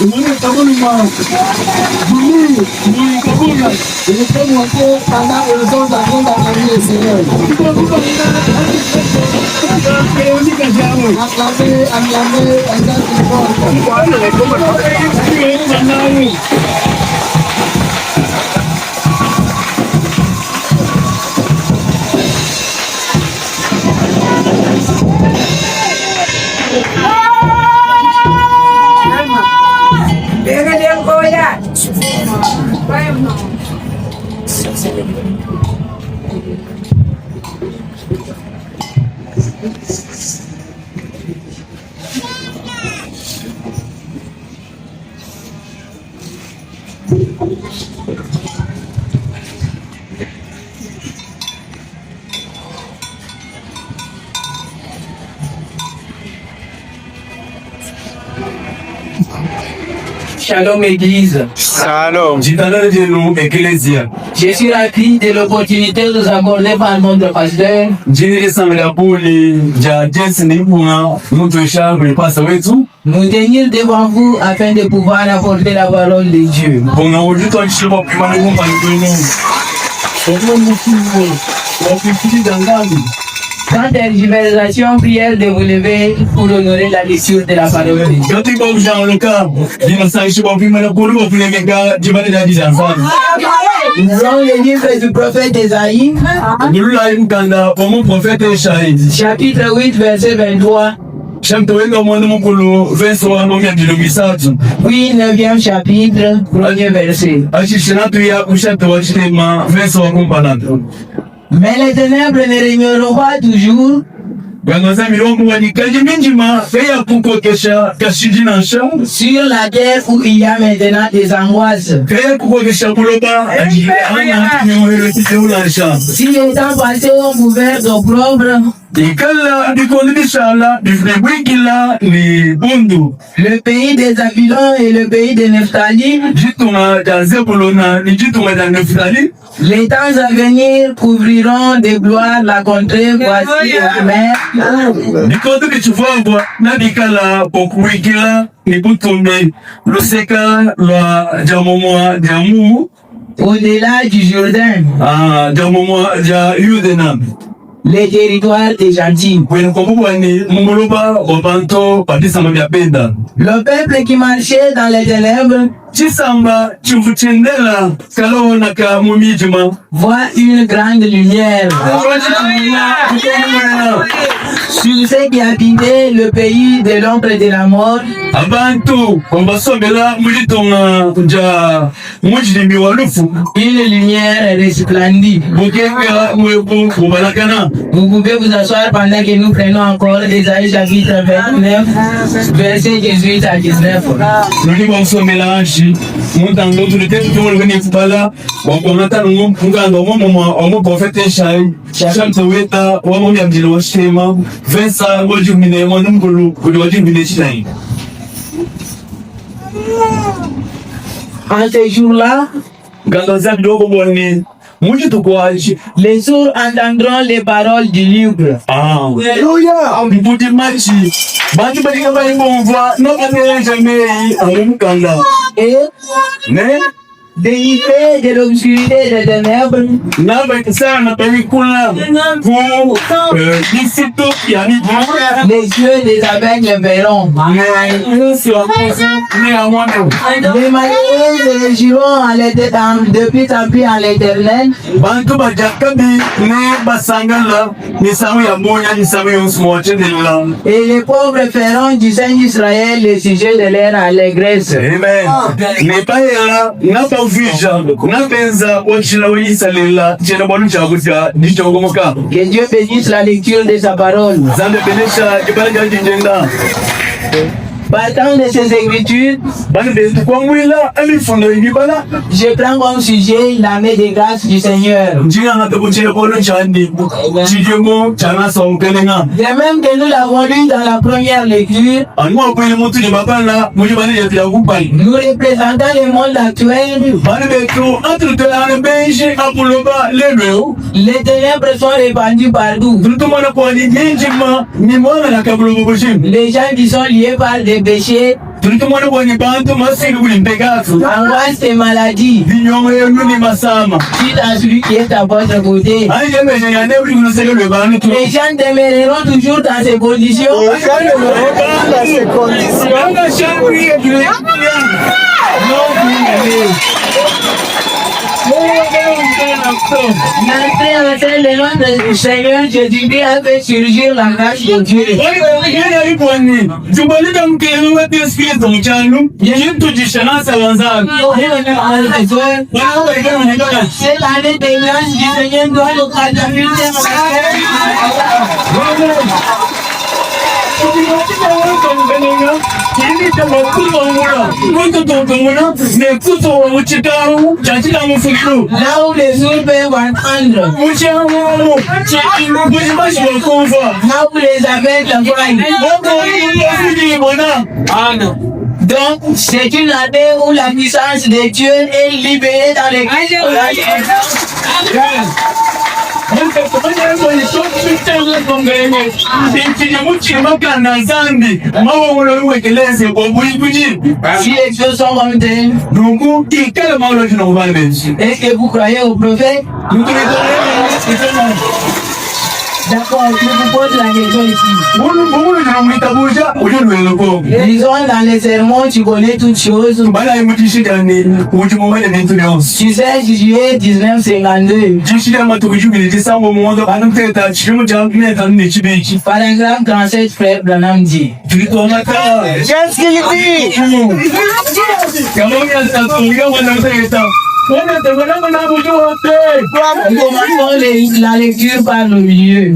Unaona kama ni Juli, ni kabula. Ilikuwa hapo kana ulizoza kwenda kanisa Seigneur. Shalom Église. Shalom. Je suis ravi de l'opportunité de nous accorder par le monde de pasteur. Nous tenir devant vous afin de pouvoir apporter la parole de Dieu. Sans tergiversation, prière de vous lever pour honorer la lecture de la parole de Dieu. Nous avons le livre du prophète Esaïe, chapitre 8, verset 23. Oui, 9e chapitre, premier verset. Mais les ténèbres ne régneront pas toujours. Sur la terre où il y a maintenant des angoisses. Si les temps passés ont couvert d'opprobre, le pays des Zabulon et le pays de Nephtali, les temps à venir couvriront de gloire la contrée, voici la mer. Au-delà du Jourdain, les territoires des gentils. Le peuple qui marchait dans les ténèbres voit une grande lumière. Sur ceux qui habitaient le pays de l'ombre de la mort, une lumière resplendit. Vous pouvez vous asseoir pendant que nous prenons encore Esaïe chapitre 29, verset 18 à 19. En ce jour-là, les sourds entendront les paroles du livre. Et délivrés de l'obscurité des ténèbres, les yeux des aveugles verront. Les malheureux se réjouiront de plus en plus en l'Éternel. Et les pauvres feront du Saint d'Israël le sujet de leur allégresse. Amen. Que Dieu bénisse la lecture de sa parole. Partant de ces écritures, je prends comme sujet la main de grâce du Seigneur. De même que nous l'avons lu dans la première lecture, nous représentons le monde actuel. Les ténèbres sont répandues partout. Les gens qui sont liés par des péchés tulitumwana kwenye bantu masiku kulimpekazo. Angoisse et maladie. Vinyongo yenu ni masama. Dites à celui qui est à votre côté. Les gens demeureront toujours dans ces conditions. L'entrée en scène le nom du Seigneur Jésus-Christ a fait surgir la grâce de Dieu. Cette année de grâce du Seigneur doit nous catapulter. Là où les autres peuvent entendre, là où les aveugles voient. Donc, c'est une année où la puissance de Dieu est libérée dans les si les choses sont comme telles, est-ce que vous croyez au prophète? D'accord, je vous pose la question ici. Disons dans les sermons, tu connais toutes choses. Tu sais, Juillet 1952. Par exemple, quand cette frère Branham dit. Qu'est-ce qu'il dit? La lecture par le milieu.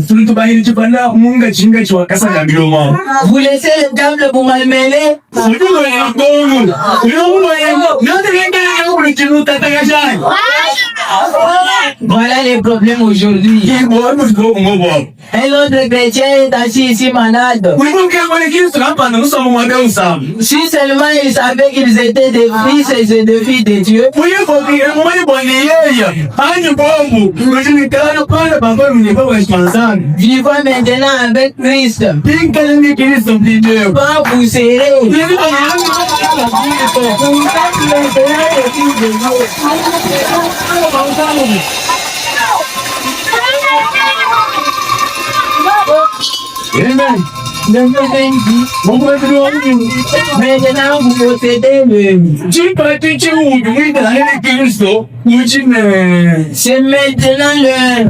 Vous laissez le diable vous malmener. Voilà les problèmes aujourd'hui. Un autre chrétien est assis ici malade. Si seulement ils savaient qu'ils étaient des fils et des filles de Dieu. Vivons maintenant avec Christ. Pas vous serrer. Amen. Maintenant, vous possédez le. C'est maintenant le.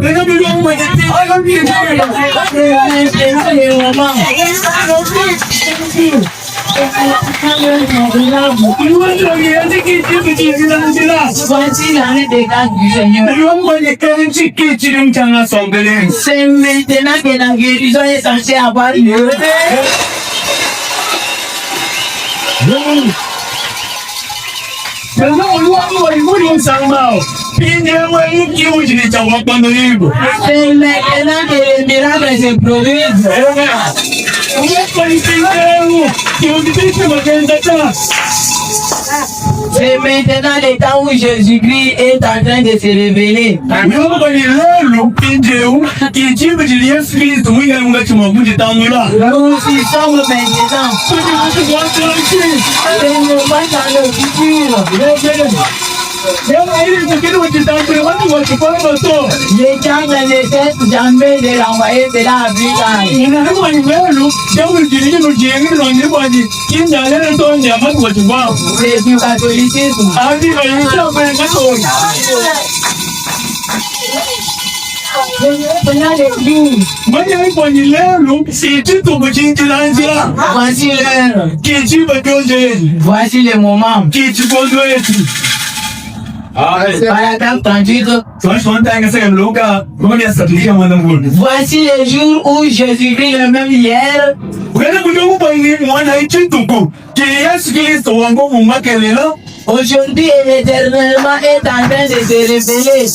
Voici l'année des grâces du Seigneur. C'est maintenant que la guérison est censée avoir lieu. C'est maintenant que les miracles se produisent. C'est maintenant le temps où Jésus-Christ est en train de se révéler. Nous y sommes maintenant. C'est nous dans le futur. Les gens ne cessent jamais de l'envoyer de la vie. C'est du catholicisme. Voici l'heure. Voici le moment. Paragraphe 38. Voici le jour où Jésus-Christ le même hier. Aujourd'hui et éternellement est en train de se révéler.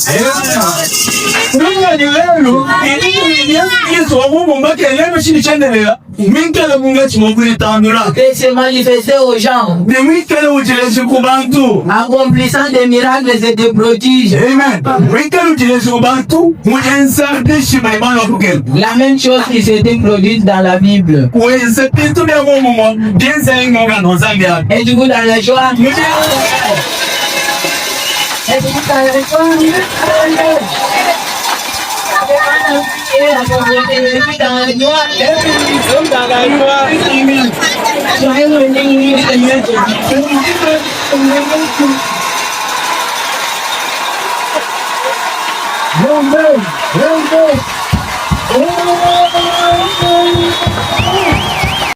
Mwikale munga chimokuli tandura. Et se manifester aux gens. De mwikale ujilesi kubantu. Accomplissant des miracles et des prodiges. Amen. Mwikale ujilesi kubantu. Mwenza shima imani wakukel. La même chose qui s'était produite dans la Bible. Wenza pintu bia momo. Bienza ingonga nozambia. Et du coup dans la joie. Amen.